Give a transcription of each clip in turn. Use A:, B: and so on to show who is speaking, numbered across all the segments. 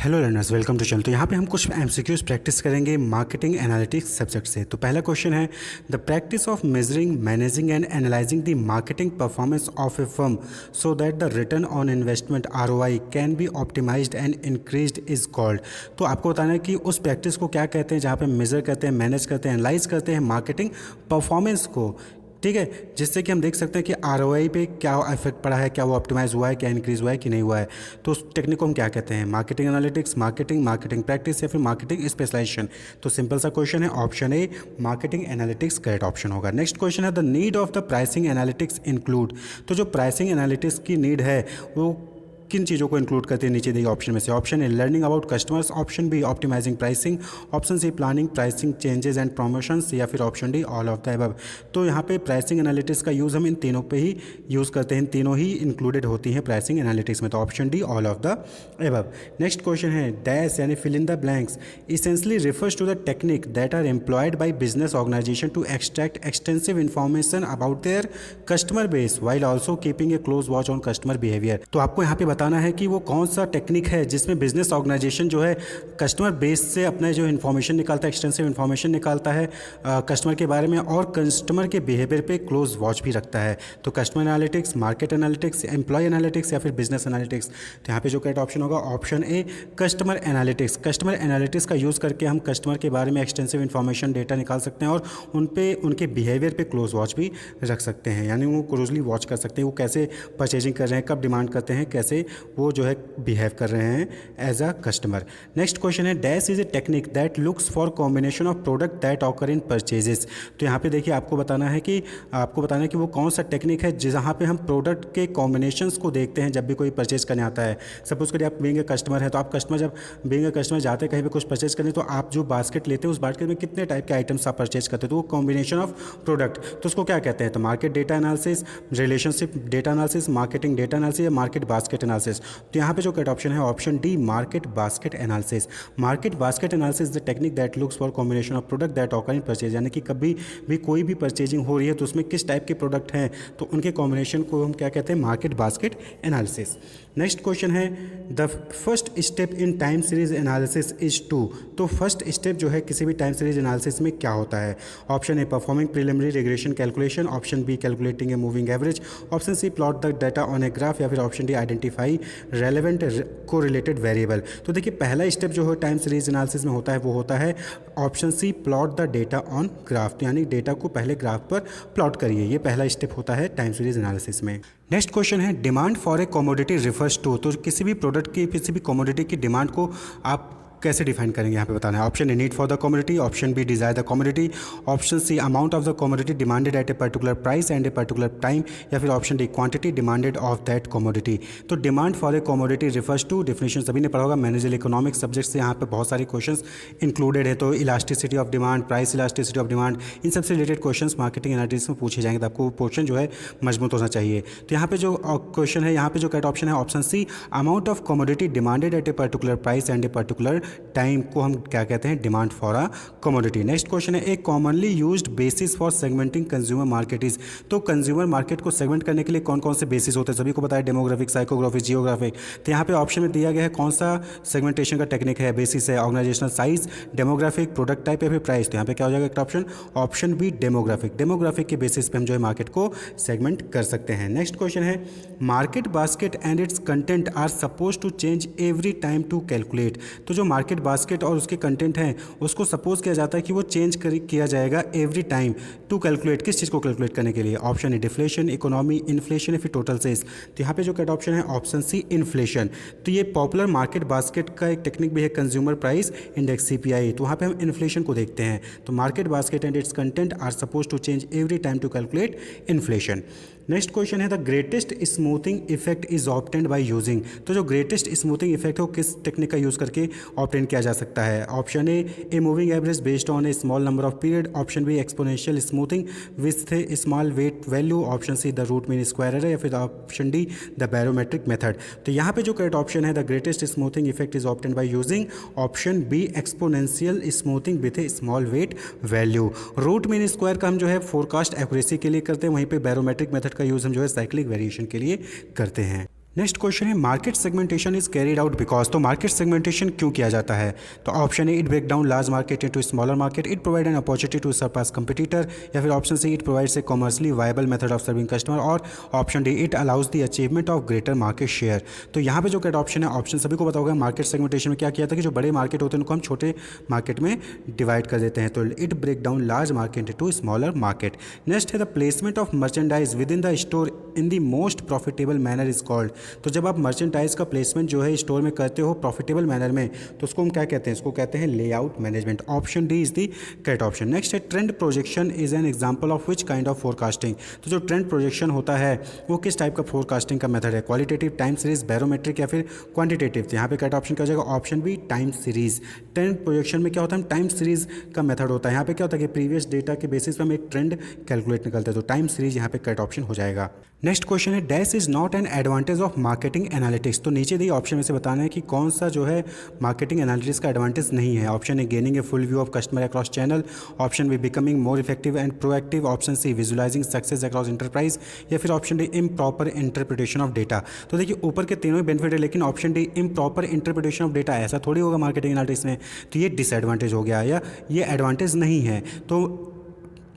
A: Hello learners, welcome to channel. तो यहाँ पे हम कुछ एमसीक्यूज प्रैक्टिस करेंगे मार्केटिंग एनालिटिक्स सब्जेक्ट से। तो पहला क्वेश्चन है, the practice of measuring, managing and analysing the marketing performance of a firm so that the return on investment ROI can be optimised and increased is called. तो आपको बताना है कि उस प्रैक्टिस को क्या कहते हैं जहाँ पे मेजर करते हैं, मैनेज करते हैं, एनालाइज करते हैं मार्केटिंग परफॉर्मेंस को। ठीक है, जिससे कि हम देख सकते हैं कि ROI पे क्या इफेक्ट पड़ा है, क्या वो ऑप्टिमाइज हुआ है, क्या इंक्रीज हुआ है कि नहीं हुआ है। तो उस टेक्निक को हम क्या कहते हैं? मार्केटिंग एनालिटिक्स, मार्केटिंग प्रैक्टिस या फिर मार्केटिंग स्पेशलाइजेशन। तो सिंपल सा क्वेश्चन है, ऑप्शन ए मार्केटिंग एनालिटिक्स करेक्ट ऑप्शन होगा। नेक्स्ट क्वेश्चन है, the need of the pricing analytics include. तो जो प्राइसिंग एनालिटिक्स की नीड है वो किन चीज़ों को इंक्लूड करते हैं नीचे दिए ऑप्शन में से? Option A learning about customers, option B optimising pricing, option C planning pricing changes and promotions, या फिर option D all of the above. तो यहाँ पे प्राइसिंग एनालिटिक्स का यूज़ हम इन तीनों पे ही यूज़ करते हैं, इन तीनों ही इंक्लूडेड होती हैं प्राइसिंग एनालिटिक्स में। तो option D all of the above. Next question है, डैश यानी fill in the blanks essentially refers to the technique that are employed by business organisation to extract extensive information about their customer base while also keeping a close watch on customer behaviour. तो आपको यहाँ पे बताना है कि वो कौन सा टेक्निक है जिसमें बिजनेस ऑर्गेनाइजेशन जो है कस्टमर बेस से अपना जो इन्फॉर्मेशन निकालता है, एक्सटेंसिव इन्फॉर्मेशन निकालता है कस्टमर के बारे में, और कस्टमर के बिहेवियर पे क्लोज वॉच भी रखता है। तो customer analytics, market analytics, employ analytics या फिर बिजनेस एनालिटिक्स। तो यहाँ पे जो करेक्ट ऑप्शन होगा option A customer analytics. Customer analytics का यूज़ करके हम कस्टमर के बारे में एक्सटेंसिव इन्फॉर्मेशन डेटा निकाल सकते हैं और उन पे उनके बिहेवियर पे क्लोज वॉच भी रख सकते हैं, यानी वो क्लोजली वॉच कर सकते हैं वो कैसे परचेजिंग कर रहे हैं, कब डिमांड करते हैं, कैसे वो जो है बिहेव कर रहे हैं as a customer. Next question है, dash is a technique that looks for combination of product that occur in purchases. तो यहाँ पे देखिए आपको बताना है कि वो कौन सा टेक्निक है जहाँ पे हम प्रोडक्ट के कॉम्बिनेशंस को देखते हैं जब भी कोई परचेज करने आता है। सपोज करिए आप बीइंग ए कस्टमर है, तो आप कस्टमर जब बीइंग ए कस्टमर जाते हैं कहीं पे कुछ परचेज करने, तो आप जो बास्केट लेते हैं उस बास्केट में कितने टाइप के आइटम्स आप परचेज करते हैं, तो वो कॉम्बिनेशन ऑफ प्रोडक्ट, तो उसको क्या कहते हैं? तो market data analysis, relationship data analysis, marketing data analysis या मार्केट बास्केट एनालिसिस। तो यहाँ पे जो करेक्ट ऑप्शन है option D market basket analysis. Market basket analysis the technique that looks for combination of product that occur in purchase, यानी कि कभी भी कोई भी परचेजिंग हो रही है तो उसमें किस टाइप के प्रोडक्ट हैं, तो उनके कॉम्बिनेशन को हम क्या कहते हैं? Market basket analysis. Next question है, the first step in time series analysis is to. तो फर्स्ट स्टेप जो है किसी भी टाइम सीरीज एनालिसिस में क्या होता है? Option A performing preliminary regression calculation, option B calculating a moving average, option C plot the data on a graph, या फिर option D identify relevant correlated variable. तो देखिए पहला स्टेप जो है टाइम सीरीज एनालिसिस में होता है वो होता है option C plot the data on graph, तो यानी डेटा को पहले ग्राफ पर प्लॉट करिए, ये पहला स्टेप होता है टाइम सीरीज एनालिसिस में। नेक्स्ट क्वेश्चन है, demand for a commodity refers to. तो किसी भी प्रोडक्ट की, किसी भी कमोडिटी की डिमांड को आप कैसे डिफाइन करेंगे यहाँ पे बताना है। Option A need for the commodity, option B desire the commodity, option C amount of the commodity demanded at a particular price and a particular time, या फिर option D quantity demanded of that commodity. तो demand for a commodity refers to, definition सभी ने पढ़ा होगा, manager economics subject से यहाँ पे बहुत सारे क्वेश्चंस इंक्लूडेड है। तो elasticity of demand, price elasticity of demand, इन सबसे रिलेटेड क्वेश्चंस मार्केटिंग एनालिटिक्स में पूछे जाएंगे, तो आपको पोर्शन जो है मजबूत होना चाहिए। तो यहाँ पे जो क्वेश्चन है, यहाँ पे जो करेक्ट ऑप्शन है option C amount of commodity demanded at a particular price and a particular time को हम क्या कहते हैं? Demand for a commodity. Next question है, एक commonly used basis for segmenting consumer market is. तो कंज्यूमर मार्केट को सेगमेंट करने के लिए कौन कौन से बेसिस होते हैं? सभी को पता है, डेमोग्राफिक, साइकोग्राफिक, जियोग्राफिक। तो यहाँ पे ऑप्शन में दिया गया है कौन सा सेगमेंटेशन का टेक्निक है, बेसिस है? Organisational size, demographic, product type या फिर प्राइस। तो यहाँ पे क्या हो जाएगा एक option? Option B demographic. Demographic के बेसिस पे हम जो है मार्केट को सेगमेंट कर सकते हैं। नेक्स्ट क्वेश्चन है, market basket and its content are suppose to change every time to calculate. तो जो मार्केट बास्केट और उसके कंटेंट हैं उसको सपोज किया जाता है कि वो चेंज किया जाएगा एवरी टाइम टू कैलकुलेट। किस चीज़ को कैलकुलेट करने के लिए? ऑप्शन है डिफ्लेशन, इकोनॉमी, इन्फ्लेशन या फिर टोटल सेल्स। तो यहाँ पे जो करेक्ट ऑप्शन है ऑप्शन सी इन्फ्लेशन। तो ये पॉपुलर मार्केट बास्केट का एक टेक्निक भी है, कंज्यूमर प्राइस इंडेक्स CPI। तो वहाँ पे हम इन्फ्लेशन को देखते हैं। तो market basket and its content are suppose to change every time to calculate inflation. Next question है, the greatest smoothing effect is obtained by using. तो जो ग्रेटेस्ट स्मूथिंग इफेक्ट है वो किस टेक्निक का यूज़ करके ऑब्टेन किया जा सकता है? Option A moving average based on a small number of period, option B exponential smoothing with a small weight value, option C the root mean square error, या फिर option D the barometric method. तो यहाँ पे जो correct option है, the greatest smoothing effect is obtained by using option B exponential smoothing with a small weight value. Root mean square का हम जो है फोरकास्ट एक्यूरेसी के लिए करते हैं, वहीं पे बैरोमेट्रिक मेथड का यूज़ हम जो है साइक्लिक वेरिएशन के लिए करते हैं। नेक्स्ट क्वेश्चन है market segmentation is carried out because, तो मार्केट सेगमेंटेशन क्यों किया जाता है? तो option A, it break down large market into smaller market, it provide an opportunity to surpass competitor, या फिर option C, it provides a commercially viable method of serving customer, और option D, it allows the achievement of greater market share. तो यहाँ पे जो correct option है, option सभी को पता होगा, मार्केट सेगमेंटेशन में क्या किया था कि जो बड़े मार्केट होते हैं उनको हम छोटे मार्केट में डिवाइड कर देते हैं, तो it break down large market into smaller market. Next है the placement of merchandise within the store in the most profitable manner is called. तो जब आप मर्चेंडाइज का प्लेसमेंट जो है स्टोर में करते हो प्रॉफिटेबल मैनर में, तो उसको हम क्या कहते हैं? इसको कहते हैं layout management. Option D is the correct option. Next है trend projection is an example of which kind of forecasting. तो जो ट्रेंड प्रोजेक्शन होता है वो किस टाइप का फोरकास्टिंग का मेथड है? क्वालिटेटिव, टाइम सीरीज, बैरोमेट्रिक, या फिर क्वांटिटेटिव? तो यहाँ पे करेक्ट ऑप्शन क्या हो जाएगा? Option B, time series. Trend projection में क्या होता है? टाइम सीरीज का मेथड होता है। यहाँ पे क्या होता है कि प्रीवियस डेटा के बेसिस पे हम एक ट्रेंड कैलकुलेट निकलते हैं, तो टाइम सीरीज यहाँ पे करेक्ट ऑप्शन हो जाएगा। नेक्स्ट क्वेश्चन है dash is not an advantage of marketing analytics. तो नीचे दी ऑप्शन में से बताना है कि कौन सा जो है मार्केटिंग एनालिटिक्स का एडवांटेज नहीं है। Option A, gaining a full view of customer across channel, option B, becoming more effective and proactive, option C, visualising success across enterprise, या फिर option D, improper interpretation of data. तो देखिए ऊपर के तीनों ही बेनिफिट है, लेकिन option D, improper interpretation of data, ऐसा थोड़ी होगा मार्केटिंग एनालिटिक्स में, तो ये डिसएडवांटेज हो गया या ये एडवांटेज नहीं है। तो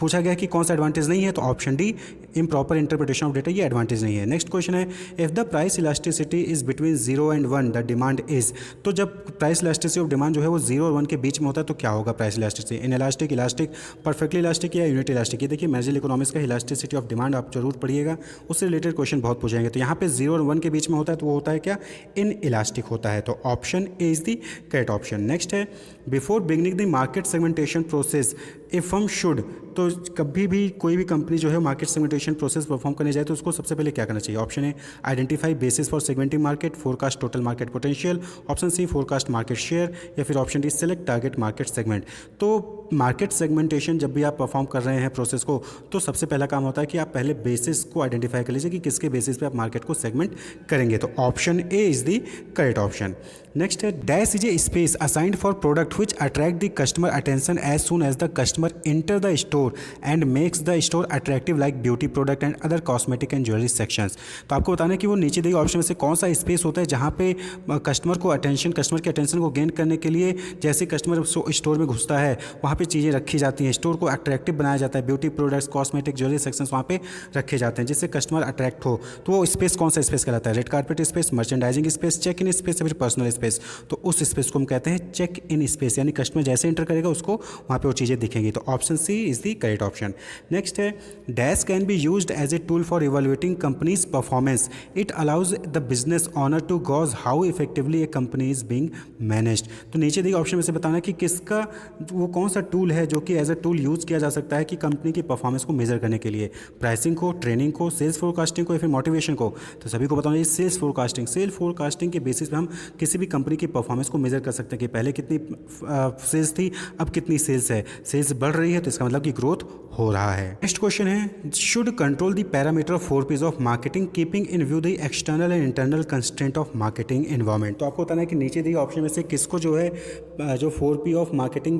A: पूछा गया कि कौन सा एडवांटेज नहीं है, तो option D, improper interpretation of data, ये एडवांटेज नहीं है। नेक्स्ट क्वेश्चन है if the price elasticity is between 0 and 1 the demand is. तो जब प्राइस इलास्टिसिटी ऑफ डिमांड जो है वो 0 और 1 के बीच में होता है तो क्या होगा price elasticity? In elastic, elastic, perfectly elastic, या यूनिट इलास्टिक? ये देखिए मैनेजरल इकोनॉमिक्स का इलास्टिसिटी ऑफ डिमांड आप जरूर पढ़िएगा, उससे रिलेटेड क्वेश्चन बहुत पूछेंगे। तो यहाँ पे 0 और 1 के बीच में होता है तो वो होता है क्या? इन इलास्टिक होता है, तो option A is the correct option. Next है before beginning the market segmentation process a firm should. तो कभी भी कोई भी कंपनी जो है मार्केट सेगमेंटेशन प्रोसेस परफॉर्म करने जाए तो उसको सबसे पहले क्या करना चाहिए? Option A, identify basis for segmenting market, forecast total market potential, option C, forecast market share, या फिर option D, select target market segment. तो मार्केट सेगमेंटेशन जब भी आप परफॉर्म कर रहे हैं प्रोसेस को, तो सबसे पहला काम होता है कि आप पहले बेसिस को आइडेंटिफाई कर लीजिए कि किसके बेसिस पे आप मार्केट को सेगमेंट करेंगे, तो option A is the correct option. Next है dash is a space assigned for product which attract the customer attention as soon as the customer enter the store and makes the store attractive like beauty product and other cosmetic and jewellery sections. तो आपको बताना है कि वो नीचे दिए option में से कौन सा स्पेस होता है जहाँ पे कस्टमर के अटेंशन को गेन करने के लिए जैसे कस्टमर स्टोर में घुसता है वहाँ पे चीज़ें रखी जाती हैं, स्टोर को अट्रैक्टिव बनाया जाता है, beauty products, cosmetic, jewellery sections वहाँ पे रखे जाते हैं जिससे कस्टमर अट्रैक्ट हो। तो वो स्पेस कौन सा स्पेस कहलाता है? Red carpet space, merchandising space, check in space, या फिर पर्सनल स्पेस? तो उस स्पेस को हम कहते हैं चेक इन स्पेस, यानी कस्टमर जैसे इंटर करेगा उसको वहाँ पे वो चीज़ें दिखेंगी, तो option C is the correct option. Next है dash can be used as a tool for evaluating company's performance, it allows the business owner to gauge how effectively a company is being managed. तो नीचे दिए option में से बताना कि किसका वो कौन सा टूल है जो कि एज अ टूल यूज़ किया जा सकता है कि कंपनी की परफॉर्मेंस को मेजर करने के लिए, प्राइसिंग को, ट्रेनिंग को, सेल्स फोरकास्टिंग को, या फिर मोटिवेशन को? तो सभी को बताना ये सेल्स फोरकास्टिंग। सेल्स फोरकास्टिंग के बेसिस पे हम किसी भी कंपनी की परफॉर्मेंस को मेजर कर सकते हैं कि पहले कितनी सेल्स थी, अब कितनी सेल्स है। सेल्स बढ़ रही है तो इसका मतलब कि ग्रोथ हो रहा है। नेक्स्ट क्वेश्चन है should control the parameter of 4 P's of marketing keeping in view the external and internal constraint of marketing environment. तो आपको बताना है कि नीचे दिए ऑप्शन में से किसको जो है जो 4 P ऑफ मार्केटिंग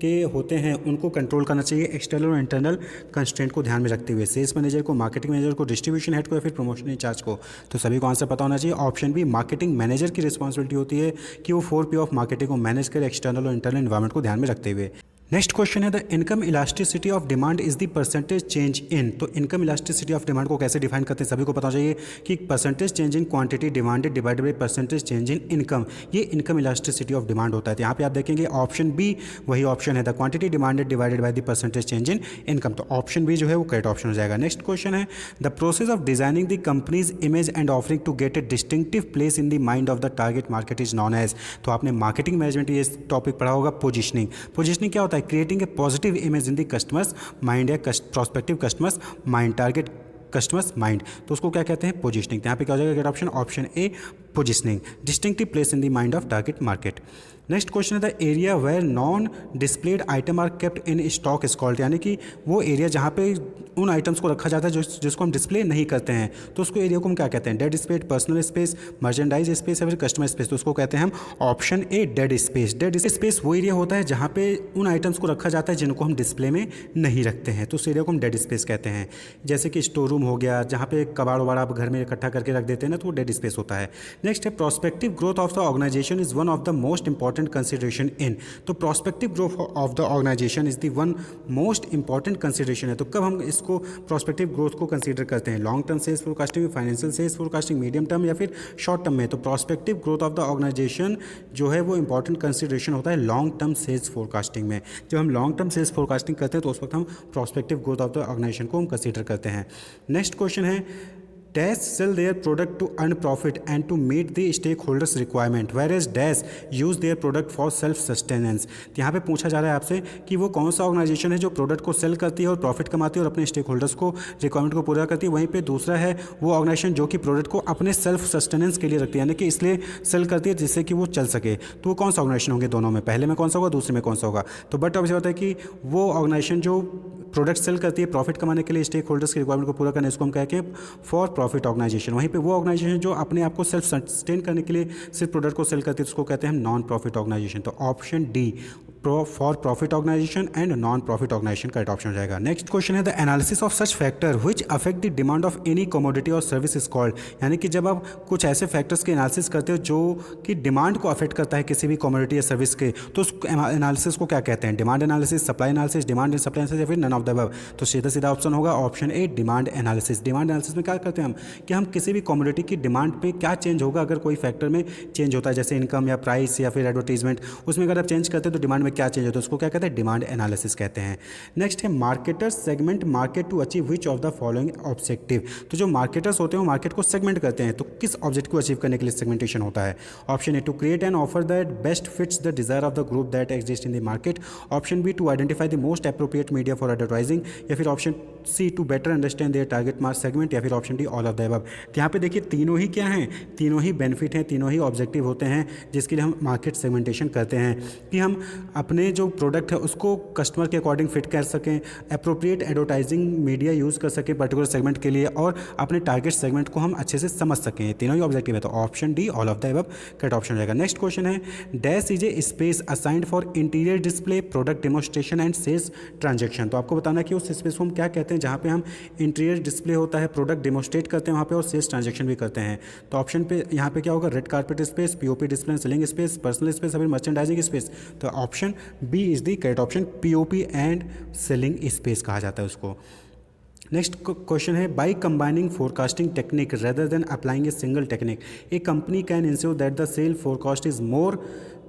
A: के होते हैं उनको कंट्रोल करना चाहिए एक्सटर्नल और इंटरनल कंस्ट्रेंट को ध्यान में रखते हुए? सेल्स मैनेजर को, मार्केटिंग मैनेजर को, डिस्ट्रीब्यूशन हेड को, या फिर प्रमोशन इंचार्ज को? तो सभी को आंसर पता होना चाहिए। ऑप्शन बी, मार्केटिंग मैनेजर की रिस्पॉन्सिबिलिटी होती है कि वो 4 P ऑफ मार्केटिंग को मैनेज करे एक्सटर्नल और इंटरनल एनवायरनमेंट को ध्यान में रखते हुए। नेक्स्ट क्वेश्चन है the income elasticity of demand is the percentage change इन। तो इनकम इलास्टिसिटी ऑफ डिमांड को कैसे डिफाइन करते हैं सभी को पता चाहिए कि percentage change in quantity demanded divided by percentage change in income, ये इनकम इलास्टिसिटी ऑफ डिमांड होता है। तो यहाँ पे आप देखेंगे ऑप्शन बी वही ऑप्शन है, the quantity demanded divided by the percentage change in income. तो ऑप्शन बी जो है वो करेक्ट ऑप्शन हो जाएगा। नेक्स्ट क्वेश्चन है the process of designing the company's image and offering to get a distinctive place in the mind of the target market is known as. तो आपने marketing management ये topic पढ़ा होगा positioning. Positioning क्या होता है? Creating a positive image in the customer's mind या prospective customer's mind, target customer's mind, तो उसको क्या कहते हैं? पोजिशनिंग। यहाँ पे क्या हो जाएगा? Option A positioning, distinctive place in the mind of target market. Next question है the area where non displayed item are kept in stock is called, यानी कि वो एरिया जहाँ पे उन आइटम्स को रखा जाता है जिसको हम डिस्प्ले नहीं करते हैं, तो उसको एरिया को हम क्या कहते हैं? Dead space, personal space, merchandise space या फिर कस्टमर स्पेस, तो उसको कहते हैं हम option a dead space. Dead space वो एरिया होता है जहाँ पे उन आइटम्स को रखा जाता है जिनको हम डिस्प्ले में नहीं रखते हैं, तो उस एरिया को हम डेड स्पेस कहते हैं। जैसे कि स्टोर रूम हो गया, जहाँ पे कबाड़ वबाड़ आप घर में इकट्ठा करके रख देते हैं ना, तो वो डेड स्पेस होता है। नेक्स्ट है prospective growth of the organisation is one of the most important consideration in, तो prospective growth of the organisation is the one most important consideration है। तो कब हम इसको प्रोस्पेक्टिव ग्रोथ को कंसीडर करते हैं? Long term sales forecasting, financial sales forecasting, medium term या फिर शॉर्ट टर्म में? तो prospective growth of the organisation जो है वो इंपॉर्टेंट कंसिडरेशन होता है लॉन्ग टर्म सेल्स फोरकास्टिंग में। जब हम लॉन्ग टर्म सेल्स फोरकास्टिंग करते हैं तो उस वक्त हम prospective growth of the organisation को हम कंसीडर करते हैं। नेक्स्ट क्वेश्चन है dash sell their product to earn profit and to meet the stakeholders requirement whereas dash use their product for self sustenance. तो यहाँ पे पूछा जा रहा है आपसे कि वो कौन सा ऑर्गेनाइजेशन है जो प्रोडक्ट को सेल करती है और प्रॉफिट कमाती है और अपने स्टेक होल्डर्स को रिक्वायरमेंट को पूरा करती है। वहीं पे दूसरा है वो ऑर्गेनाइजेशन जो कि प्रोडक्ट को अपने सेल्फ सस्टेनेंस के लिए रखती है, यानी कि इसलिए सेल करती है जिससे कि वो चल सके। तो वो कौन सा ऑर्गेनाइजेशन होंगे दोनों में? पहले में कौन सा होगा, दूसरे में कौन सा होगा? तो बट ऑब्वियस होता है कि वो ऑर्गेनाइजेशन जो प्रोडक्ट सेल करती है प्रॉफिट कमाने के लिए, स्टेक होल्डर्स की रिक्वायरमेंट को पूरा करने, इसको हम कहते हैं फॉर प्रॉफिट ऑर्गेनाइजेशन। वहीं पे वो ऑर्गेनाइजेशन जो अपने आप को सेल्फ सस्टेन करने के लिए सिर्फ प्रोडक्ट को सेल करती है उसको कहते हैं हम नॉन प्रॉफिट ऑर्गेनाइजेशन। तो option D for profit organisation and non profit organisation correct option हो जाएगा। नेक्स्ट क्वेश्चन है the analysis of such factor which affect the demand of any commodity और सर्विस इज कॉल्ड, यानी कि जब आप कुछ ऐसे फैक्टर्स के एनालिसिस करते हो जो कि डिमांड को अफेक्ट करता है किसी भी कमोडिटी या सर्विस के, तो उस एनालिसिस को क्या कहते हैं? Demand analysis, supply analysis, demand and supply analysis या फिर नन ऑफ द अबव? तो सीधा सीधा ऑप्शन होगा ऑप्शन ए डिमांड एनालिसिस। डिमांड एनालिसिस में क्या करते हैं हम कि हम किसी भी कमोडिटी की डिमांड पे क्या चेंज होगा अगर कोई फैक्टर में चेंज होता है, जैसे इनकम या प्राइस या फिर एडवर्टीजमेंट, उसमें अगर आप चेंज करते हैं तो डिमांड में क्या चेंज होता है, उसको क्या कहते हैं? डिमांड एनालिसिस कहते हैं। नेक्स्ट है marketers segment market to achieve which of the following objective, तो जो मार्केटर्स होते हैं वो मार्केट को सेगमेंट करते हैं, तो किस ऑब्जेक्ट को अचीव करने के लिए सेगमेंटेशन होता है? Option A to create an offer that best fits the desire of the group that exist in the market, option B to identify the most appropriate media for advertising, या फिर option C to better understand their target market segment, या फिर option D all of the above. तो यहाँ पे देखिए तीनों ही क्या हैं? तीनों ही बेनिफिट हैं, तीनों ही ऑब्जेक्टिव होते हैं जिसके लिए हम मार्केट सेगमेंटेशन करते हैं कि हम अपने जो प्रोडक्ट है उसको कस्टमर के अकॉर्डिंग फिट कर सकें, अप्रोप्रिएट एडवर्टाइजिंग मीडिया यूज़ कर सकें पर्टिकुलर सेगमेंट के लिए, और अपने टारगेट सेगमेंट को हम अच्छे से समझ सकें। तीनों ही ऑब्जेक्टिव है, तो option D all of the above correct option हो जाएगा। नेक्स्ट क्वेश्चन है dash is a space assigned for interior display, product demonstration and sales transaction. तो आपको बताना कि उस स्पेस को हम क्या कहते हैं जहाँ पे हम इंटीरियर डिस्प्ले होता है, प्रोडक्ट डेमोस्ट्रेट करते हैं वहाँ पे और सेल्स ट्रांजेक्शन भी करते हैं। तो ऑप्शन पे यहाँ पे क्या होगा? Red carpet space, POP display, selling space, personal space, या फिर मर्चेंडाइजिंग स्पेस। तो option B is the correct option, POP and selling space कहा जाता है उसको। नेक्स्ट क्वेश्चन है by combining forecasting technique rather than applying a single technique a company can ensure that the sale forecast is more.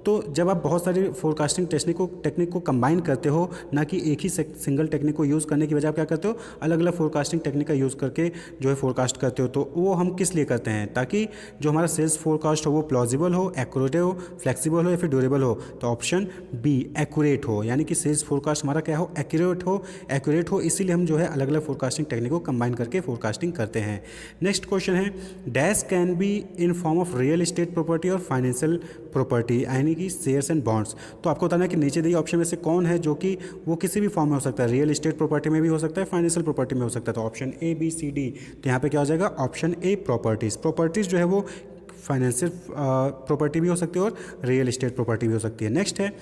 A: तो जब आप बहुत सारी फोरकास्टिंग टेक्निक को कंबाइन करते हो, ना कि एक ही सिंगल टेक्निक को यूज़ करने की वजह आप क्या करते हो? अलग अलग फोरकास्टिंग टेक्निक का यूज़ करके जो है फोरकास्ट करते हो। तो वो हम किस लिए करते हैं? ताकि जो हमारा सेल्स फोरकास्ट हो वो प्लॉजिबल हो, एक्यूरेट हो, फ्लेक्सिबल हो या फिर ड्यूरेबल हो। तो ऑप्शन बी एक्यूरेट हो, यानी कि सेल्स फोरकास्ट हमारा क्या हो? एक्यूरेट हो, इसीलिए हम जो है अलग अलग फोरकास्टिंग टेक्निक को कंबाइन करके फोरकास्टिंग करते हैं। नेक्स्ट क्वेश्चन है dash can be in form of real estate property और फाइनेंशियल प्रॉपर्टी, यानी कि शेयर्स एंड बॉन्ड्स। तो आपको बताना है कि नीचे दिए ऑप्शन में से कौन है जो कि वो किसी भी फॉर्म में हो सकता है, रियल एस्टेट प्रॉपर्टी में भी हो सकता है, फाइनेंशियल प्रॉपर्टी में हो सकता है। तो option A B C D, तो यहाँ पे क्या हो जाएगा? ऑप्शन ए प्रॉपर्टीज़ जो है वो फाइनेंशियल प्रॉपर्टी भी हो सकती है और रियल एस्टेट प्रॉपर्टी भी हो सकती है। नेक्स्ट है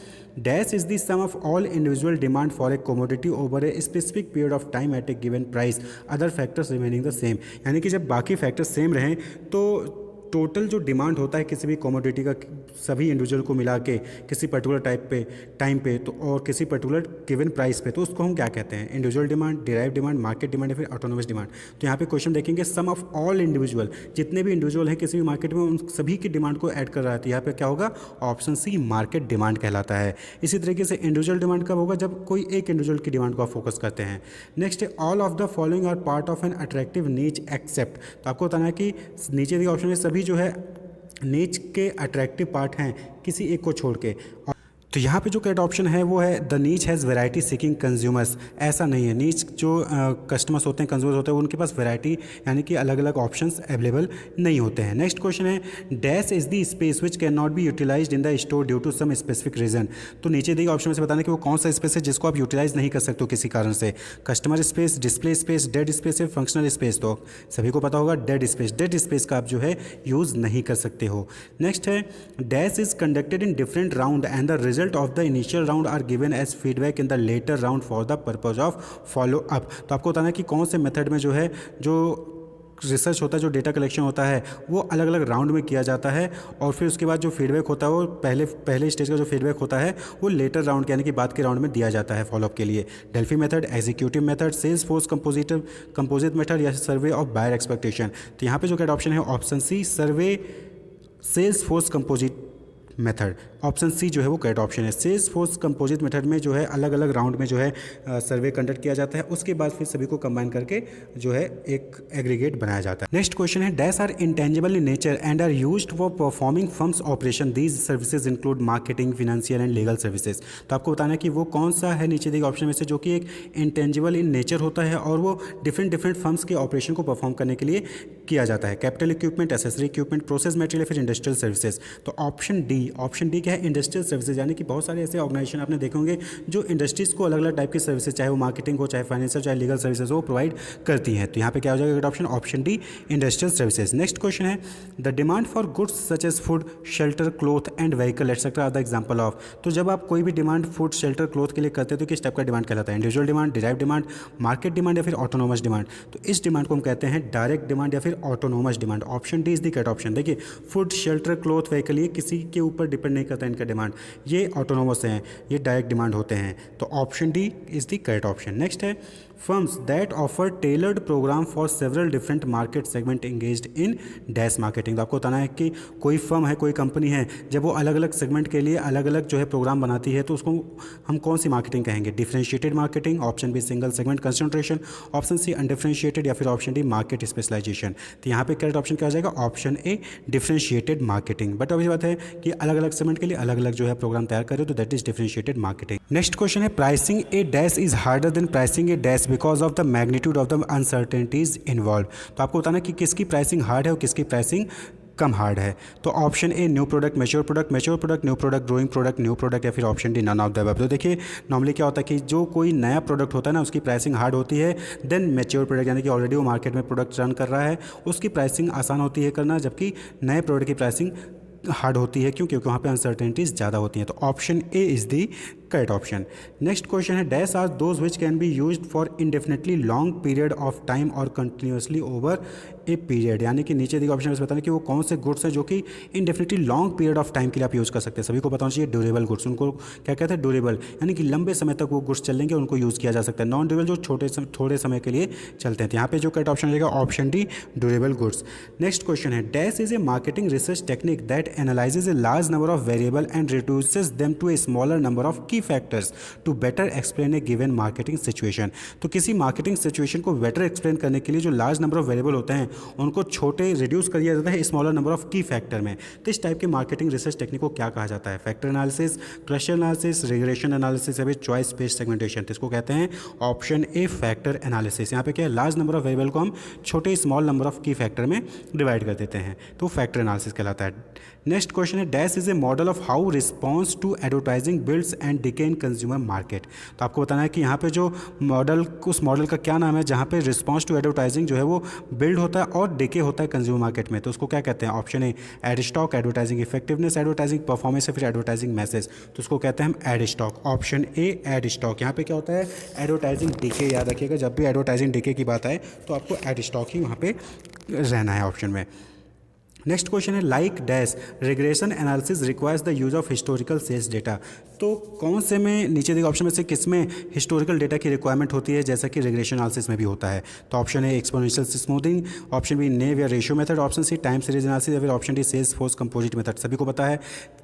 A: dash is the sum of all individual demand for a commodity over a specific period of time at a given price, other factors remaining the same, यानी कि जब बाकी फैक्टर्स सेम रहें तो टोटल जो डिमांड होता है किसी भी कमोडिटी का सभी इंडिविजुअल को मिला के किसी पर्टिकुलर टाइम पे तो और किसी पर्टिकुलर गिवन प्राइस पे, तो उसको हम क्या कहते हैं? Individual demand, derive demand, market demand या फिर ऑटोनोमस डिमांड। तो यहाँ पे क्वेश्चन देखेंगे सम ऑफ ऑल इंडिविजुअल, जितने भी इंडिविजुअल हैं किसी भी मार्केट में उन सभी की डिमांड को ऐड कर रहा है, तो यहाँ पे क्या होगा? ऑप्शन सी मार्केट डिमांड कहलाता है। इसी तरीके से इंडिविजुअल डिमांड कब होगा? जब कोई एक इंडिविजुअल की डिमांड को आप फोकस करते हैं। नेक्स्ट है all of the following are part of an attractive niche except, तो आपको बताना है कि नीचे दिए ऑप्शन में सभी जो है नीच के अट्रैक्टिव पार्ट हैं किसी एक को छोड़ के। तो यहाँ पे जो करेक्ट ऑप्शन है वो है द नीच हैज़ वैरायटी सीकिंग कंज्यूमर्स। ऐसा नहीं है, नीच जो कस्टमर्स होते हैं, कंज्यूमर्स होते हैं, उनके पास वैरायटी यानी कि अलग अलग ऑप्शंस अवेलेबल नहीं होते हैं। नेक्स्ट क्वेश्चन है dash is the space which can not be utilised in the store due to some specific reason. तो नीचे दिए ऑप्शन में से बताना कि वो कौन सा स्पेस है जिसको आप यूटिलाइज नहीं कर सकते हो किसी कारण से। Customer space, display space, dead space है, फंक्शनल स्पेस। तो सभी को पता होगा डेड स्पेस। डेड स्पेस का आप जो है यूज़ नहीं कर सकते हो। नेक्स्ट है dash is conducted in different round and the result of the initial round are given as feedback in the later round for the purpose of follow up. तो आपको बताना है कि कौन से मेथड में जो है जो रिसर्च होता है, जो डेटा कलेक्शन होता है वो अलग अलग राउंड में किया जाता है और फिर उसके बाद जो फीडबैक होता है वो पहले स्टेज का जो फीडबैक होता है वो लेटर राउंड यानी कि बाद के राउंड में दिया जाता है फॉलोअप के लिए। Delphi method, executive method, sales force composite method या सर्वे ऑफ बायर एक्सपेक्टेशन। तो यहाँ पे जो करेक्ट ऑप्शन है option C, survey sales force composite method. Option C जो है वो करेक्ट ऑप्शन है। सेल्स फोर्स कंपोजिट मेथड में जो है अलग अलग राउंड में जो है सर्वे कंडक्ट किया जाता है, उसके बाद फिर सभी को कंबाइन करके जो है एक एग्रीगेट बनाया जाता है। नेक्स्ट क्वेश्चन है dash are intangible in nature and are used for performing firms operation. These services include marketing, financial and legal services. तो आपको बताना है कि वो कौन सा है नीचे दिए ऑप्शन में से जो कि एक इंटेंजिबल इन नेचर होता है और वो डिफरेंट फर्म्स के ऑपरेशन को परफॉर्म करने के लिए किया जाता है। Capital equipment, accessory equipment, process material, फिर इंडस्ट्रियल सर्विसेज। तो ऑप्शन डी क्या है इंडस्ट्रियल सर्विसेज, यानी कि बहुत सारे ऐसे ऑर्गेनाइजेशन आपने देखे होंगे जो इंडस्ट्रीज को अलग अलग टाइप की सर्विसेज, चाहे वो मार्केटिंग हो, चाहे फाइनेंशियल, चाहे लीगल सर्विसेज हो, प्रोवाइड करती हैं। तो यहाँ पे क्या हो जाएगा option, option D industrial services. Next question है the demand for goods such as food, shelter, cloth and vehicle etcetera are the example of. तो जब आप कोई भी डिमांड फूड, शेल्टर, क्लोथ के लिए करते हैं तो किस टाइप का डिमांड कहलाता है? Individual demand, derive demand, market demand या फिर ऑटोनोमस डिमांड। तो इस डिमांड को हम कहते हैं डायरेक्ट डिमांड या फिर autonomous demand. Option D is the correct option. देखिए फूड, शेल्टर, क्लोथ, व्हीकल ये किसी के ऊपर डिपेंड नहीं करता इनका डिमांड, ये ऑटोनोमस हैं, ये डायरेक्ट डिमांड होते हैं। तो option D is the correct option. Next है firms that offer tailored program for several different market segment engaged in dash marketing। तो आपको बताना है कि कोई फर्म है, कोई कंपनी है, जब वो अलग अलग सेगमेंट के लिए अलग अलग जो है प्रोग्राम बनाती है तो उसको हम कौन सी मार्केटिंग कहेंगे? Differentiated marketing, option B single segment concentration, option C undifferentiated या फिर ऑप्शन डी मार्केट स्पेशलाइजेशन। तो यहाँ पे करेक्ट ऑप्शन क्या हो जाएगा? Option A differentiated marketing. But अभी बात है कि अलग अलग सेगमेंट के लिए अलग अलग जो है प्रोग्राम तैयार करें तो that is differentiated marketing. Next question है pricing a dash is harder than pricing a dash because of the magnitude of the uncertainties involve. तो आपको बताना कि किसकी प्राइसिंग हार्ड है और किसकी प्राइसिंग कम हार्ड है। तो option A new product, mature product, mature product, new product, growing product, new product या फिर option D none of the above. तो देखिए नॉर्मली क्या होता है कि जो कोई नया प्रोडक्ट होता है ना उसकी प्राइसिंग हार्ड होती है, देन मैच्योर प्रोडक्ट यानी कि ऑलरेडी वो मार्केट में प्रोडक्ट रन कर रहा है उसकी प्राइसिंग आसान होती है करना, जबकि नए प्रोडक्ट की प्राइसिंग हार्ड होती है। क्यों? क्योंकि वहाँ पे अनसर्टेनिटीज ज़्यादा होती हैं। तो option A is the correct option. Next question है dash are those which can be used for indefinitely long period of time और कंटिन्यूसली ओवर ए पीरियड। यानी कि नीचे दिए ऑप्शन में बताना कि वो कौन से गुड्स हैं जो कि indefinitely long period of time के लिए आप यूज़ कर सकते हैं। सभी को पता होना चाहिए ड्यूरेबल गुड्स, उनको क्या कहते हैं? ड्यूरेबल, यानी कि लंबे समय तक वो गुड्स चलेंगे, उनको यूज़ किया जा सकता है। नॉन ड्यूरेबल जो थोड़े समय के लिए चलते हैं। तो यहाँ पे जो करेक्ट ऑप्शन रहेगा option D durable goods. Next question है dash is a marketing research technique that analyses a large number of variable and reduces them to a smaller number of key factors to better explain a given marketing situation. तो किसी marketing situation को better explain करने के लिए जो large number of variable होते हैं उनको छोटे रिड्यूस कर दिया जाता है smaller number of key factor में। तो इस टाइप के मार्केटिंग रिसर्च टेक्निक को क्या कहा जाता है? Factor analysis, cluster analysis, regression analysis या फिर चॉइस बेस्ड सेगमेंटेशन। तो इसको कहते हैं ऑप्शन ए फैक्टर एनालिसिस। यहाँ पे क्या है? लार्ज नंबर ऑफ वेरिएबल को हम छोटे small number of key factor में डिवाइड कर देते हैं, तो फैक्टर एनालिसिस कहलाता है। नेक्स्ट क्वेश्चन है dash is a model of how response to advertising builds and decay in consumer market. तो आपको बताना है कि यहाँ पे जो मॉडल, उस मॉडल का क्या नाम है जहाँ पे रिस्पॉन्स टू एडवर्टाइजिंग जो है वो बिल्ड होता है और डिके होता है कंज्यूमर मार्केट में। तो उसको क्या कहते हैं? Option A ad stock, advertising effectiveness, advertising performance या फिर एडवर्टाइजिंग मैसेज। तो उसको कहते हैं हम ad stock. Option A ad stock. यहाँ पे क्या होता है? Advertising decay. याद रखिएगा जब भी एडवर्टाइजिंग डिके की बात आए तो आपको एड स्टॉक ही वहाँ पे रहना है ऑप्शन में। नेक्स्ट क्वेश्चन है like dash regression analysis requires the use of historical sales data. तो कौन से में नीचे दिए ऑप्शन में से किस में हिस्टोरिकल डेटा की रिक्वायरमेंट होती है जैसा कि रिग्रेशन एनालिसिस में भी होता है? तो option A exponential smoothing, option B naive या ratio method, option C time series analysis या फिर option D sales force composite method. सभी को पता है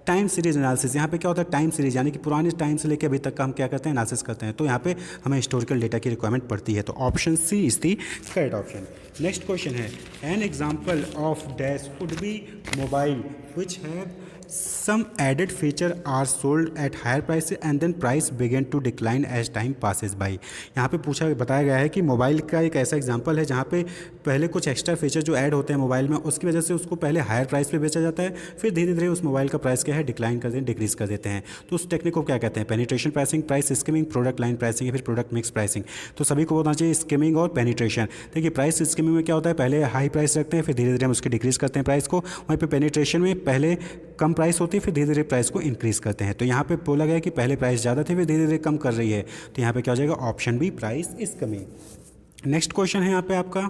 A: टाइम सीरीज एनालिसिस। यहाँ पे क्या होता है? टाइम सीरीज यानी कि पुराने टाइम से लेकर अभी तक का हम क्या करते हैं? एनालिसिस करते हैं। तो यहाँ पे हमें हिस्टोरिकल डेटा की रिक्वायरमेंट पड़ती है। तो option C is the correct option. Next question है an example of dash would be mobile which have some added feature are sold at higher price and then price begin to decline as time passes by. यहाँ पे बताया गया है कि mobile का एक ऐसा एग्जांपल है जहाँ पे पहले कुछ एक्स्ट्रा फीचर जो ऐड होते हैं मोबाइल में, उसकी वजह से उसको पहले हायर प्राइस पे बेचा जाता है, फिर धीरे धीरे उस मोबाइल का प्राइस क्या है डिक्लाइन कर देते डिक्रीज कर देते हैं। तो उस टेक्निक को क्या कहते हैं? Penetration pricing, price skimming, product line pricing या फिर प्रोडक्ट मिक्स प्राइसिंग। तो सभी को होना चाहिए स्कीमिंग और पेनिट्रेशन। देखिए प्राइस स्कीमिंग में क्या होता है, पहले हाई प्राइस रखते हैं, फिर धीरे धीरे हम उसके डिक्रीज करते हैं प्राइस को। वहीं पे पेनिट्रेशन में पहले कम प्राइस होती है, फिर धीरे धीरे प्राइस को इंक्रीज करते हैं। तो यहाँ पे बोला गया कि पहले प्राइस ज़्यादा थे, फिर धीरे धीरे कम कर रही है। तो यहाँ पे क्या हो जाएगा? Option B, price is coming. Next question है यहाँ पे आपका,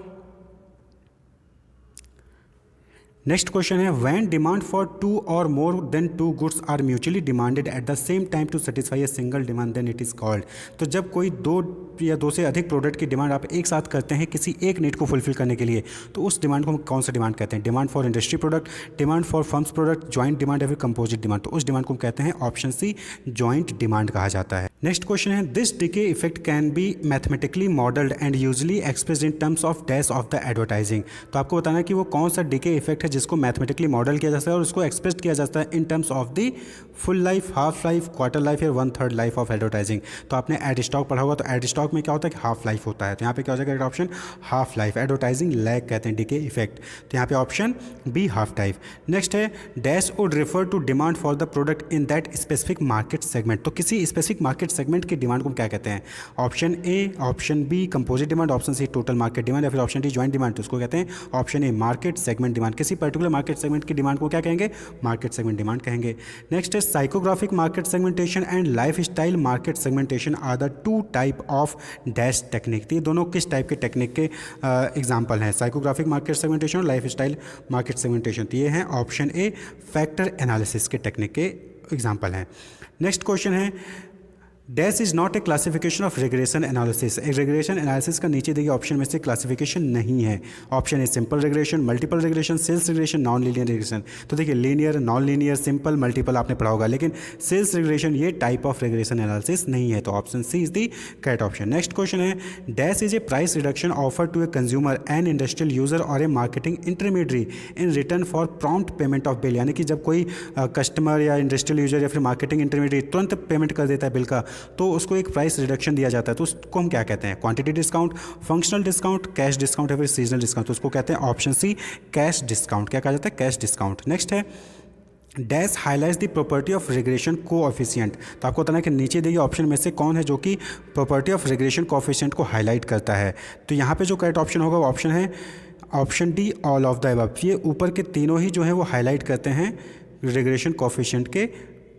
A: नेक्स्ट क्वेश्चन है व्हेन डिमांड फॉर टू और more than two goods are mutually demanded at the same time to satisfy a single demand then it is called. तो जब कोई दो या दो से अधिक प्रोडक्ट की डिमांड आप एक साथ करते हैं किसी एक नीड को फुलफिल करने के लिए, तो उस डिमांड को हम कौन सा डिमांड कहते हैं? Demand for industry product, demand for firms product, joint demand या फिर कंपोजिट डिमांड। तो उस डिमांड को हम कहते हैं ऑप्शन सी, जॉइंट डिमांड कहा जाता है। नेक्स्ट क्वेश्चन है this decay effect can be mathematically modelled and usually expressed in terms of dash of the advertising. तो आपको बताना है कि वो कौन सा डिके इफेक्ट है जिसको मैथमेटिकली मॉडल किया जाता है और उसको एक्सप्रेस किया जाता है in terms of the full life, half life, quarter life या 1/3 लाइफ ऑफ एडवर्टाइजिंग। तो आपने एड स्टॉक पढ़ा होगा, तो एड स्टॉक में क्या होता है कि हाफ लाइफ होता है। तो यहाँ पे क्या हो जाएगा option? Half life. Advertising lag कहते हैं डिके इफेक्ट। तो यहाँ पे option B, half life. Next है dash would refer to demand for the product in that specific market segment. तो किसी स्पेसिफिक मार्केट सेगमेंट की डिमांड को क्या कहते हैं? Option A, option B composite demand, option C total market demand या फिर ऑप्शन डी जॉइंट डिमांड। तो उसको कहते हैं option A, market segment demand. किसी पर्टिकुलर मार्केट सेगमेंट की डिमांड को क्या कहेंगे? मार्केट सेगमेंट डिमांड कहेंगे। नेक्स्ट है psychographic market segmentation and lifestyle market segmentation are the two type of dash technique. ये दोनों किस टाइप के टेक्निक के एग्जाम्पल हैं? साइकोग्राफिक मार्केट सेगमेंटेशन और लाइफ स्टाइल मार्केट सेगमेंटेशन। तो ये हैं ऑप्शन ए, फैक्टर एनालिसिस के टेक्निक के एग्जाम्पल हैं। नेक्स्ट क्वेश्चन है dash is not a classification of regression analysis. Regression analysis का नीचे दिए ऑप्शन में से क्लासिफिकेशन नहीं है। Option A simple regression, multiple regression, sales regression, non linear regression. तो देखिए linear, non linear, simple, multiple आपने पढ़ा होगा, लेकिन सेल्स रिग्रेशन ये टाइप ऑफ रिग्रेशन एनालिसिस नहीं है। तो option C is the correct option. Next question है dash is a price reduction offer to a consumer, N industrial user और a marketing intermediary in return for prompt payment of bill. यानी कि जब कोई customer या industrial user या फिर marketing intermediary तुरंत पेमेंट कर देता है बिल का, तो उसको एक प्राइस रिडक्शन दिया जाता है। तो उसको हम क्या कहते हैं? Quantity discount, functional discount, cash discount या फिर सीजनल डिस्काउंट। तो उसको कहते हैं ऑप्शन सी, कैश डिस्काउंट। क्या कहा जाता है? Cash discount. नेक्स्ट है dash highlights the property of regression coefficient. तो आपको बताना है कि नीचे दिए ऑप्शन में से कौन है जो कि प्रॉपर्टी ऑफ रिग्रेशन कोएफिशिएंट को हाईलाइट करता है। तो यहाँ पे जो करेक्ट ऑप्शन होगा वो ऑप्शन है option D, all of the above. ये ऊपर के तीनों ही जो है वो हाईलाइट करते हैं रिग्रेशन कोएफिशिएंट के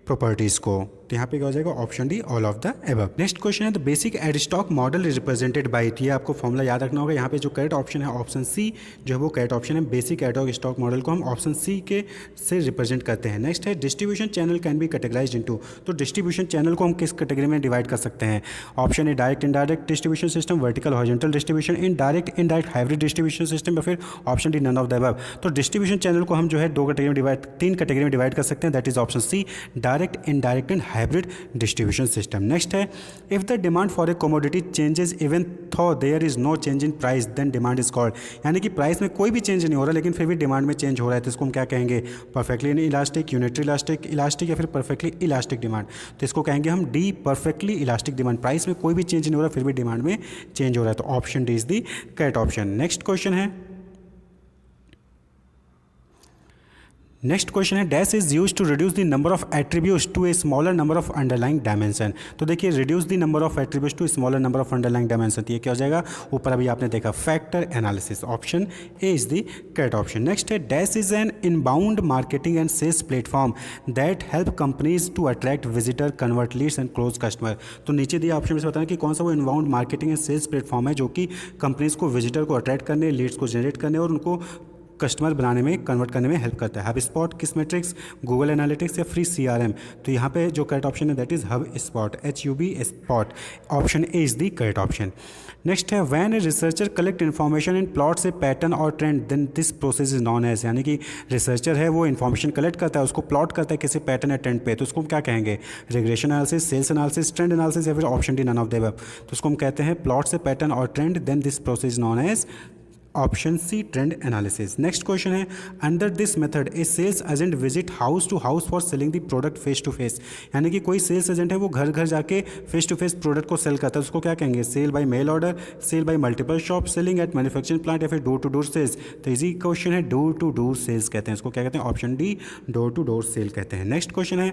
A: प्रॉपर्टीज़ को। तो यहाँ पे क्या हो जाएगा? Option D, all of the above. Next question है the basic ad stock model is represented by. ये आपको फॉर्मूला याद रखना होगा। यहाँ पे जो करेक्ट ऑप्शन है ऑप्शन सी जो है वो करेक्ट ऑप्शन है। बेसिक एड स्टॉक मॉडल को हम ऑप्शन सी के से रिप्रेजेंट करते हैं। नेक्स्ट है distribution channel can be categorised into. तो डिस्ट्रीब्यूशन चैनल को हम किस कैटेगरी में डिवाइड कर सकते हैं? Option A direct indirect distribution system, vertical horizontal distribution, indirect indirect hybrid distribution system या फिर option D none of the above. तो डिस्ट्रीब्यूशन चैनल को हम जो है तीन कैटेगरी में डिवाइड कर सकते हैं। That is option C, direct, indirect and hybrid distribution system. Next है if the demand for a commodity changes even though there is no change in price then demand is called. यानी कि price में कोई भी change नहीं हो रहा लेकिन फिर भी डिमांड में चेंज हो रहा है, तो इसको हम क्या कहेंगे? Perfectly elastic, unitary elastic, elastic या फिर परफेक्टली इलास्टिक डिमांड। तो इसको कहेंगे हम D, perfectly elastic demand. Price में कोई भी चेंज नहीं हो रहा फिर भी डिमांड में चेंज हो रहा है। तो option D is the correct option. Next question है नेक्स्ट क्वेश्चन है dash is use to reduce the number of attributes to a smaller number of underlying dimension. तो देखिए reduce the number of attributes to smaller number of underlying dimension. ये क्या हो जाएगा? ऊपर अभी आपने देखा factor analysis. Option A is the correct option. Next है dash is an inbound marketing and sales platform that help companies to attract visitor, convert leads and close customer. तो नीचे दिए ऑप्शन में से बताना कि कौन सा वो inbound marketing and sales platform है जो कि कंपनीज को विजिटर को अट्रैक्ट करने, लीड्स को जनरेट करने और उनको कस्टमर बनाने में, कन्वर्ट करने में हेल्प करता है। Hub spot, Kissmetrics, Google analytics या फ्री CRM। तो यहाँ पे जो करेक्ट ऑप्शन है that is hub spot, HUB spot. Option A is the correct option. Next है when a researcher collect information and plots a pattern और trend then this process is known as. यानी कि researcher है वो information collect करता है, उसको plot करता है किसी पैटर्न या ट्रेंड पे, तो उसको हम क्या कहेंगे? Regression analysis, sales analysis, trend analysis या फिर option D none of the above. तो उसको हम कहते हैं प्लॉट से पैटर्न और trend then this process known as option C trend analysis. Next question है under this method a sales agent visit house to house for selling the product face to face, यानी कि कोई sales agent है वो घर घर जाके face to face product को सेल करता है, उसको क्या कहेंगे? Sale by mail order, sale by multiple shop, selling at manufacturing plant, या फिर डोर टू डोर सेल्स। तो इजी क्वेश्चन है, डोर टू डोर सेल्स कहते हैं इसको, क्या कहते हैं? Option D door to door sale कहते हैं। नेक्स्ट क्वेश्चन है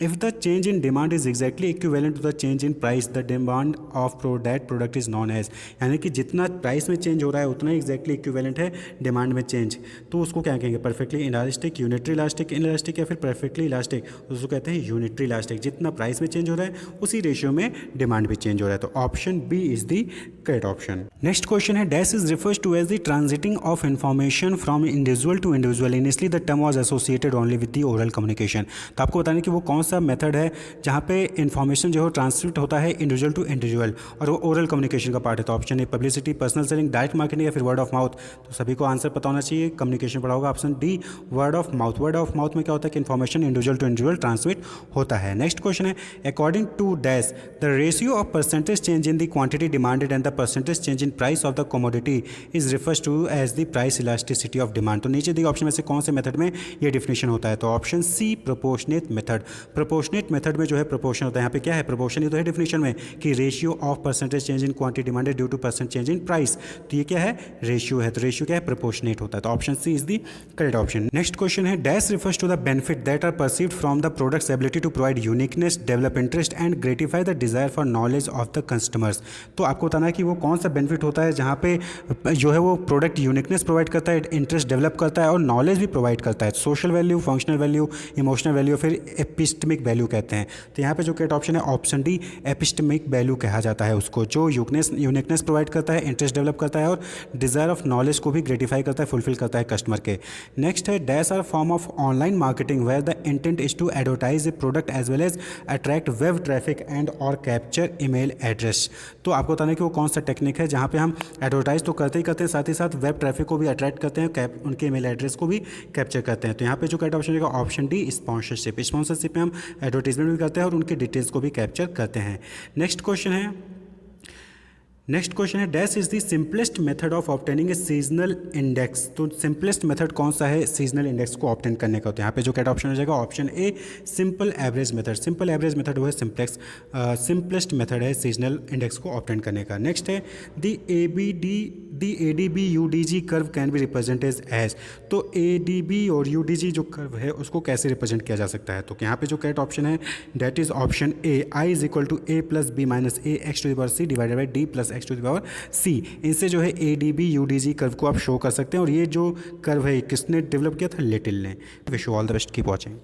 A: if the change in demand is exactly equivalent to the change in price the demand of that product is known as, यानी कि जितना प्राइस में चेंज हो रहा है उतना एग्जैक्टली इक्विवेलेंट है डिमांड में चेंज, तो उसको क्या कहेंगे? Perfectly elastic, unitary elastic, inelastic, या फिर परफेक्टली इलास्टिक, उसको कहते हैं यूनिटरी इलास्टिक। जितना प्राइस में चेंज हो रहा है उसी रेशियो में डिमांड भी चेंज हो रहा है, तो option B is the correct option. Next question है dash is refers to as the transiting of information from individual to individual, initially the term was associated only with the oral communication. तो आपको बताना कि वो कौन सा method है जहाँ पे इन्फॉर्मेशन जो है ट्रांसमिट होता है इंडिविजुअल टू इंडिविजुअल और वो ओरल कम्युनिकेशन का पार्ट है। तो ऑप्शन ए publicity, personal selling, direct marketing, या फिर वर्ड ऑफ माउथ। तो सभी को आंसर पता होना चाहिए, कम्युनिकेशन पढ़ा होगा। Option D word of mouth. Word of mouth में क्या होता है कि information individual to individual transmit होता है। नेक्स्ट क्वेश्चन है according to dash the ratio of percentage change in the quantity demanded and the percentage change in price of the commodity is refers to as the price elasticity of demand. तो नीचे दिए option में से कौन से method में ये definition होता है? तो option C proportionate method. Proportionate method में जो है प्रोपोर्शन होता है, यहाँ पे क्या है? प्रोपोर्शन ही तो है डिफिनेशन में कि ratio of percentage change in quantity demanded due two percent change in price. तो ये क्या है? रेशियो है, तो रेशियो क्या है? प्रोपोर्शनेट होता है, तो option C is the correct option. Next question है dash refers to the benefit that are perceived from the product's ability to provide uniqueness, develop interest and gratify the desire for knowledge of the customers. तो आपको बताना है कि वो कौन सा benefit होता है जहाँ पे जो है वो प्रोडक्ट यूनिकनेस प्रोवाइड करता है, इंटरेस्ट डेवलप करता है और नॉलेज भी प्रोवाइड करता है। Social value, functional value, emotional value, फिर एपिस्टमिक वैल्यू कहते हैं। तो यहाँ पे जो करेक्ट ऑप्शन है ऑप्शन डी एपिस्टमिक वैल्यू कहा जाता है उसको, जो यूनिकनेस प्रोवाइड करता है, इंटरेस्ट डेवलप करता है और डिजायर ऑफ नॉलेज को भी ग्रेटिफाई करता है, फुलफिल करता है कस्टमर के। नेक्स्ट है dash are form of online marketing where the intent is to advertise a product as well as attract web traffic and और कैप्चर ईमेल एड्रेस। तो आपको बताना है कि वो कौन सा टेक्निक है जहाँ पे हम एडवर्टाइज तो करते ही करते हैं, साथ ही साथ वेब ट्रैफिक को भी अट्रैक्ट करते हैं, उनके ईमेल एड्रेस को भी कैप्चर करते हैं। तो यहाँ पे जो करेक्ट ऑप्शन रहेगा ऑप्शन डी स्पॉन्सरशिप। स्पॉन्सरशिप में हम एडवर्टीजमेंट भी करते हैं और उनके डिटेल्स को भी कैप्चर करते हैं। नेक्स्ट क्वेश्चन है dash is the simplest method of obtaining a seasonal index. तो सिंपलेस्ट मेथड कौन सा है सीजनल इंडेक्स को ऑब्टेन करने का? तो यहाँ पे जो करेक्ट ऑप्शन हो जाएगा option A simple average method. Simple average method वो है सिंपलेस्ट मेथड है सीजनल इंडेक्स को ऑब्टेन करने का। नेक्स्ट है the ADB UDG curve can be represented as. तो ADB और UDG जो कर्व है उसको कैसे रिप्रेजेंट किया जा सकता है? तो यहाँ पे जो करेक्ट ऑप्शन है that is option A I is equal to A plus B minus A x to the power C divided by D plus x to the power C। इनसे जो है ADB UDG कर्व को आप show कर सकते हैं। और ये जो कर्व है किसने डेवलप किया था? लिटिल ने। Wish you all the best, keep watching.